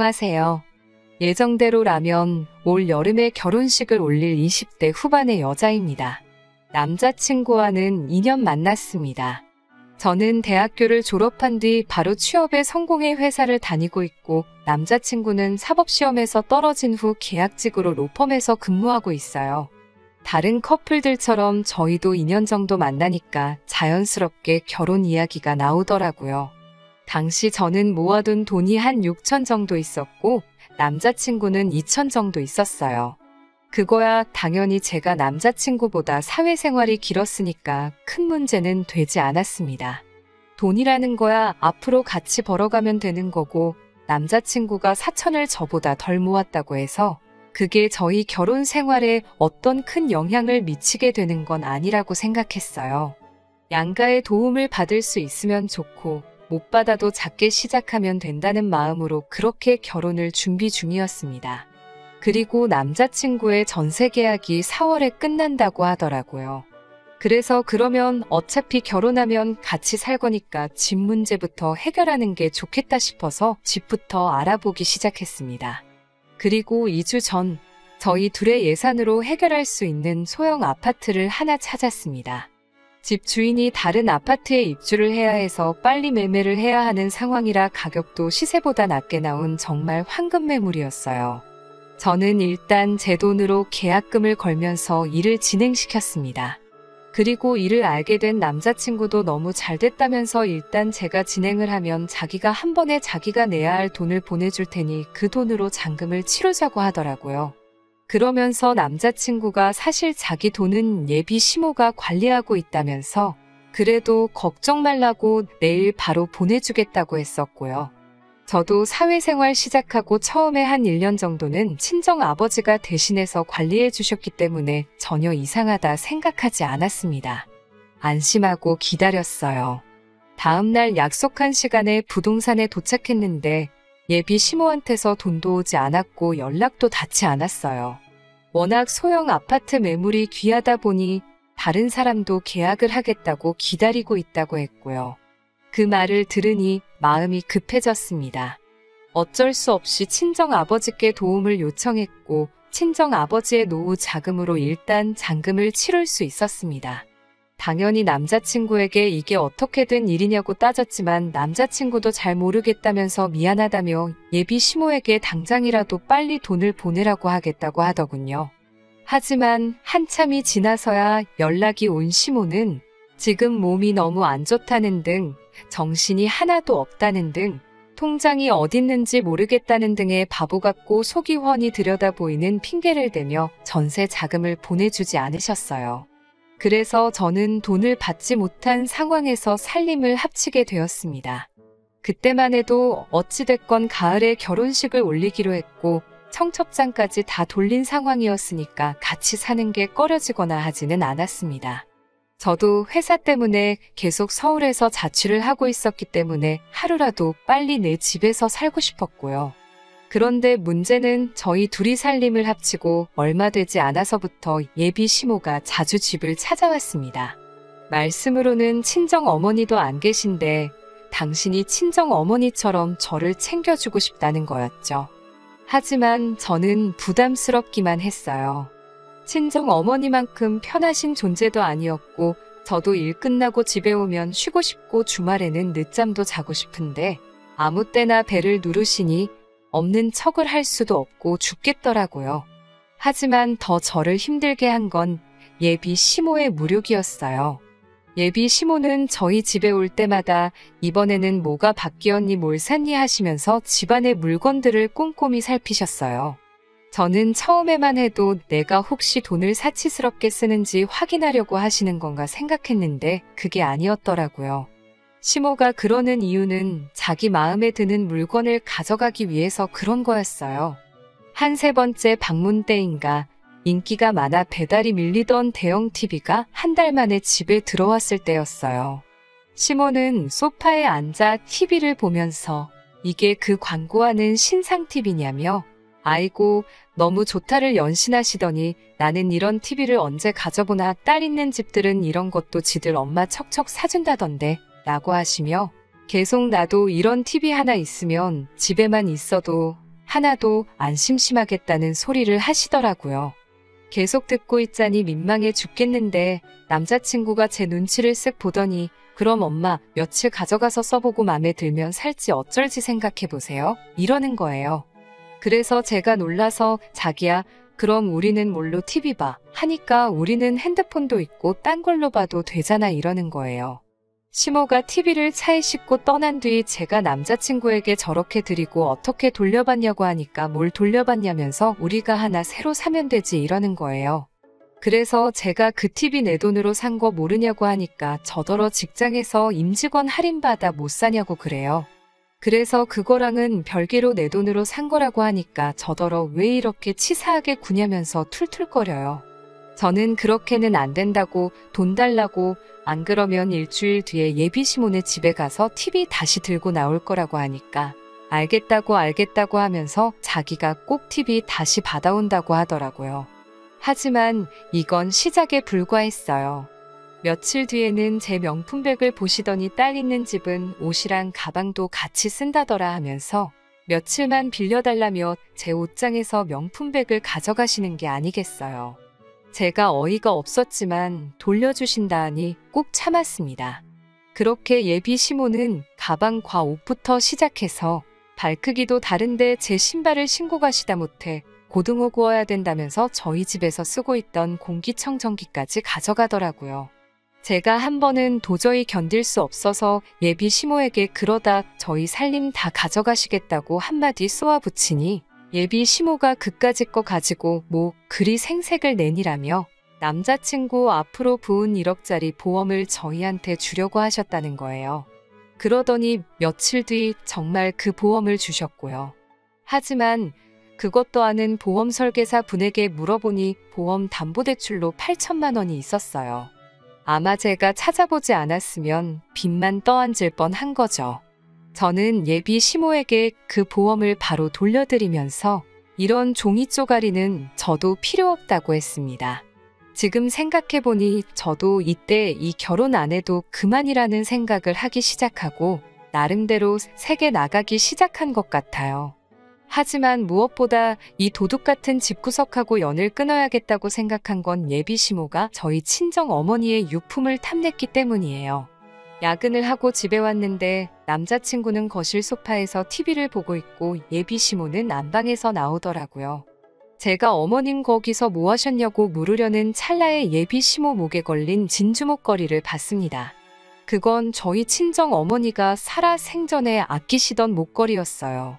안녕하세요. 예정대로라면 올 여름에 결혼식을 올릴 20대 후반의 여자입니다. 남자친구와는 2년 만났습니다. 저는 대학교를 졸업한 뒤 바로 취업에 성공해 회사를 다니고 있고, 남자친구는 사법시험에서 떨어진 후 계약직으로 로펌에서 근무하고 있어요. 다른 커플들처럼 저희도 2년 정도 만나니까 자연스럽게 결혼 이야기가 나오더라고요. 당시 저는 모아둔 돈이 한 6천 정도 있었고, 남자친구는 2천 정도 있었어요. 그거야 당연히 제가 남자친구보다 사회생활이 길었으니까 큰 문제는 되지 않았습니다. 돈이라는 거야 앞으로 같이 벌어가면 되는 거고, 남자친구가 4천을 저보다 덜 모았다고 해서 그게 저희 결혼 생활에 어떤 큰 영향을 미치게 되는 건 아니라고 생각했어요. 양가의 도움을 받을 수 있으면 좋고, 못 받아도 작게 시작하면 된다는 마음으로 그렇게 결혼을 준비 중이었습니다. 그리고 남자친구의 전세 계약이 4월에 끝난다고 하더라고요. 그래서 그러면 어차피 결혼하면 같이 살 거니까 집 문제부터 해결하는 게 좋겠다 싶어서 집부터 알아보기 시작했습니다. 그리고 2주 전 저희 둘의 예산으로 해결할 수 있는 소형 아파트를 하나 찾았습니다. 집 주인이 다른 아파트에 입주를 해야 해서 빨리 매매를 해야 하는 상황이라 가격도 시세보다 낮게 나온 정말 황금 매물이었어요. 저는 일단 제 돈으로 계약금을 걸면서 일을 진행시켰습니다. 그리고 이를 알게 된 남자친구도 너무 잘 됐다면서 일단 제가 진행을 하면 자기가 한 번에 자기가 내야 할 돈을 보내줄 테니 그 돈으로 잔금을 치르자고 하더라고요. 그러면서 남자친구가 사실 자기 돈은 예비 시모가 관리하고 있다면서 그래도 걱정 말라고 내일 바로 보내주겠다고 했었고요. 저도 사회생활 시작하고 처음에 한 1년 정도는 친정 아버지가 대신해서 관리해 주셨기 때문에 전혀 이상하다 생각하지 않았습니다. 안심하고 기다렸어요. 다음날 약속한 시간에 부동산에 도착했는데 예비 시모한테서 돈도 오지 않았고 연락도 닿지 않았어요. 워낙 소형 아파트 매물이 귀하다 보니 다른 사람도 계약을 하겠다고 기다리고 있다고 했고요. 그 말을 들으니 마음이 급해졌습니다. 어쩔 수 없이 친정아버지께 도움을 요청했고, 친정아버지의 노후 자금으로 일단 잔금을 치를 수 있었습니다. 당연히 남자친구에게 이게 어떻게 된 일이냐고 따졌지만 남자친구도 잘 모르겠다면서 미안하다며 예비 시모에게 당장이라도 빨리 돈을 보내라고 하겠다고 하더군요. 하지만 한참이 지나서야 연락이 온 시모는 지금 몸이 너무 안 좋다는 등, 정신이 하나도 없다는 등, 통장이 어딨는지 모르겠다는 등의 바보 같고 속이 훤히 들여다보이는 핑계를 대며 전세 자금을 보내주지 않으셨어요. 그래서 저는 돈을 받지 못한 상황에서 살림을 합치게 되었습니다. 그때만 해도 어찌됐건 가을에 결혼식을 올리기로 했고 청첩장까지 다 돌린 상황이었으니까 같이 사는 게 꺼려지거나 하지는 않았습니다. 저도 회사 때문에 계속 서울에서 자취를 하고 있었기 때문에 하루라도 빨리 내 집에서 살고 싶었고요. 그런데 문제는 저희 둘이 살림을 합치고 얼마 되지 않아서부터 예비 시모가 자주 집을 찾아왔습니다. 말씀으로는 친정 어머니도 안 계신데 당신이 친정 어머니처럼 저를 챙겨주고 싶다는 거였죠. 하지만 저는 부담스럽기만 했어요. 친정 어머니만큼 편하신 존재도 아니었고 저도 일 끝나고 집에 오면 쉬고 싶고 주말에는 늦잠도 자고 싶은데 아무 때나 배를 누르시니 없는 척을 할 수도 없고 죽겠더라고요. 하지만 더 저를 힘들게 한 건 예비 시모의 무력이었어요. 예비 시모는 저희 집에 올 때마다 이번에는 뭐가 바뀌었니 뭘 샀니 하시면서 집안의 물건들을 꼼꼼히 살피셨어요. 저는 처음에만 해도 내가 혹시 돈을 사치스럽게 쓰는지 확인하려고 하시는 건가 생각했는데 그게 아니었더라고요. 시모가 그러는 이유는 자기 마음에 드는 물건을 가져가기 위해서 그런 거였어요. 한 세 번째 방문 때인가 인기가 많아 배달이 밀리던 대형 TV가 한 달 만에 집에 들어왔을 때였어요. 시모는 소파에 앉아 TV를 보면서 이게 그 광고하는 신상 TV냐며 아이고 너무 좋다를 연신하시더니 나는 이런 TV를 언제 가져보나 딸 있는 집들은 이런 것도 지들 엄마 척척 사준다던데 라고 하시며 계속 나도 이런 TV 하나 있으면 집에만 있어도 하나도 안 심심하겠다는 소리를 하시더라고요. 계속 듣고 있자니 민망해 죽겠는데 남자친구가 제 눈치를 쓱 보더니 그럼 엄마 며칠 가져가서 써보고 맘에 들면 살지 어쩔지 생각해보세요. 이러는 거예요. 그래서 제가 놀라서 자기야 그럼 우리는 뭘로 TV 봐 하니까 우리는 핸드폰도 있고 딴 걸로 봐도 되잖아 이러는 거예요. 시모가 TV를 차에 싣고 떠난 뒤 제가 남자친구에게 저렇게 드리고 어떻게 돌려받냐고 하니까 뭘 돌려받냐면서 우리가 하나 새로 사면 되지 이러는 거예요. 그래서 제가 그 TV 내 돈으로 산 거 모르냐고 하니까 저더러 직장에서 임직원 할인받아 못 사냐고 그래요. 그래서 그거랑은 별개로 내 돈으로 산 거라고 하니까 저더러 왜 이렇게 치사하게 구냐면서 툴툴거려요. 저는 그렇게는 안 된다고 돈 달라고 안 그러면 일주일 뒤에 예비 시모네 집에 가서 TV 다시 들고 나올 거라고 하니까 알겠다고 하면서 자기가 꼭 TV 다시 받아온다고 하더라고요. 하지만 이건 시작에 불과했어요. 며칠 뒤에는 제 명품백을 보시더니 딸 있는 집은 옷이랑 가방도 같이 쓴다더라 하면서 며칠만 빌려달라며 제 옷장에서 명품백을 가져가시는 게 아니겠어요. 제가 어이가 없었지만 돌려주신다 하니 꼭 참았습니다. 그렇게 예비 시모는 가방과 옷부터 시작해서 발 크기도 다른데 제 신발을 신고 가시다 못해 고등어 구워야 된다면서 저희 집에서 쓰고 있던 공기청정기까지 가져가더라고요. 제가 한 번은 도저히 견딜 수 없어서 예비 시모에게 그러다 저희 살림 다 가져가시겠다고 한마디 쏘아붙이니 예비 시모가 그까짓 거 가지고 뭐 그리 생색을 내니라며 남자친구 앞으로 부은 1억짜리 보험을 저희한테 주려고 하셨다는 거예요. 그러더니 며칠 뒤 정말 그 보험을 주셨고요. 하지만 그것도 아는 보험 설계사 분에게 물어보니 보험 담보대출로 8천만 원이 있었어요. 아마 제가 찾아보지 않았으면 빚만 떠안질 뻔한 거죠. 저는 예비 시모에게 그 보험을 바로 돌려드리면서 이런 종이 쪼가리는 저도 필요 없다고 했습니다. 지금 생각해보니 저도 이때 이 결혼 안 해도 그만이라는 생각을 하기 시작하고 나름대로 세게 나가기 시작한 것 같아요. 하지만 무엇보다 이 도둑 같은 집구석하고 연을 끊어야겠다고 생각한 건 예비 시모가 저희 친정 어머니의 유품을 탐냈기 때문이에요. 야근을 하고 집에 왔는데 남자친구는 거실 소파에서 TV를 보고 있고 예비 시모는 안방에서 나오더라고요. 제가 어머님 거기서 뭐 하셨냐고 물으려는 찰나에 예비 시모 목에 걸린 진주 목걸이를 봤습니다. 그건 저희 친정 어머니가 살아 생전에 아끼시던 목걸이였어요.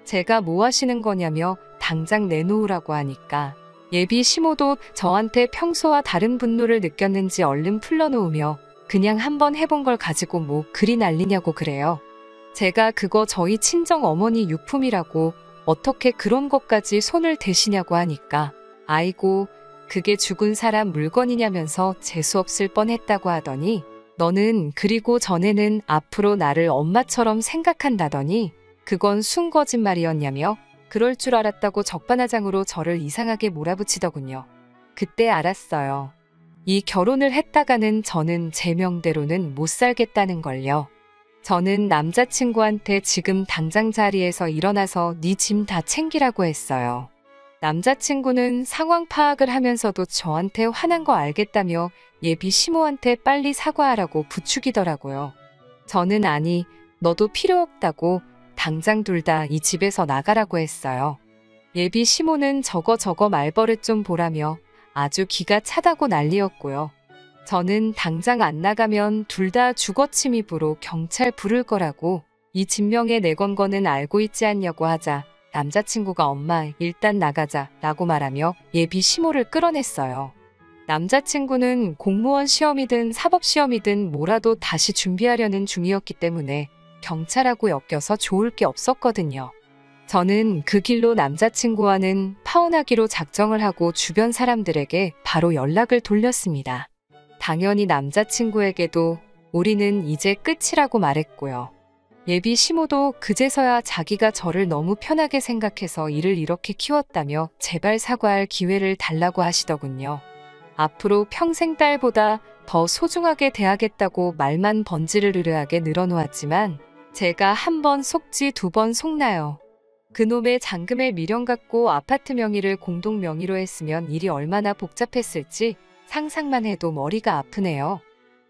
제가 뭐 하시는 거냐며 당장 내놓으라고 하니까 예비 시모도 저한테 평소와 다른 분노를 느꼈는지 얼른 풀러놓으며 그냥 한번 해본 걸 가지고 뭐 그리 난리냐고 그래요. 제가 그거 저희 친정 어머니 유품이라고 어떻게 그런 것까지 손을 대시냐고 하니까 아이고 그게 죽은 사람 물건이냐면서 재수없을 뻔했다고 하더니 너는 그리고 전에는 앞으로 나를 엄마처럼 생각한다더니 그건 순 거짓말이었냐며 그럴 줄 알았다고 적반하장으로 저를 이상하게 몰아붙이더군요. 그때 알았어요. 이 결혼을 했다가는 저는 제 명대로는 못 살겠다는 걸요. 저는 남자친구한테 지금 당장 자리에서 일어나서 네 짐 다 챙기라고 했어요. 남자친구는 상황 파악을 하면서도 저한테 화난 거 알겠다며 예비 시모한테 빨리 사과하라고 부추기더라고요. 저는 아니, 너도 필요 없다고 당장 둘 다 이 집에서 나가라고 했어요. 예비 시모는 저거 말버릇 좀 보라며 아주 기가 차다고 난리였고요. 저는 당장 안 나가면 둘 다 주거침입으로 경찰 부를 거라고 이 진명에 내건 거는 알고 있지 않냐고 하자 남자친구가 엄마 일단 나가자 라고 말하며 예비 시모를 끌어냈어요. 남자친구는 공무원 시험이든 사법시험이든 뭐라도 다시 준비하려는 중이었기 때문에 경찰하고 엮여서 좋을 게 없었거든요. 저는 그 길로 남자친구와는 파혼하기로 작정을 하고 주변 사람들에게 바로 연락을 돌렸습니다. 당연히 남자친구에게도 우리는 이제 끝이라고 말했고요. 예비 시모도 그제서야 자기가 저를 너무 편하게 생각해서 일을 이렇게 키웠다며 제발 사과할 기회를 달라고 하시더군요. 앞으로 평생 딸보다 더 소중하게 대하겠다고 말만 번지르르하게 늘어놓았지만 제가 한 번 속지 두 번 속나요. 그놈의 잔금에 미련 갖고 아파트 명의를 공동 명의로 했으면 일이 얼마나 복잡했을지 상상만 해도 머리가 아프네요.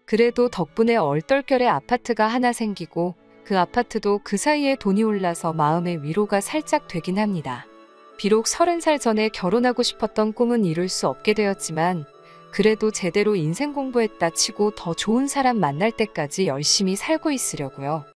그래도 덕분에 얼떨결에 아파트가 하나 생기고 그 아파트도 그 사이에 돈이 올라서 마음의 위로가 살짝 되긴 합니다. 비록 30살 전에 결혼하고 싶었던 꿈은 이룰 수 없게 되었지만 그래도 제대로 인생 공부했다 치고 더 좋은 사람 만날 때까지 열심히 살고 있으려고요.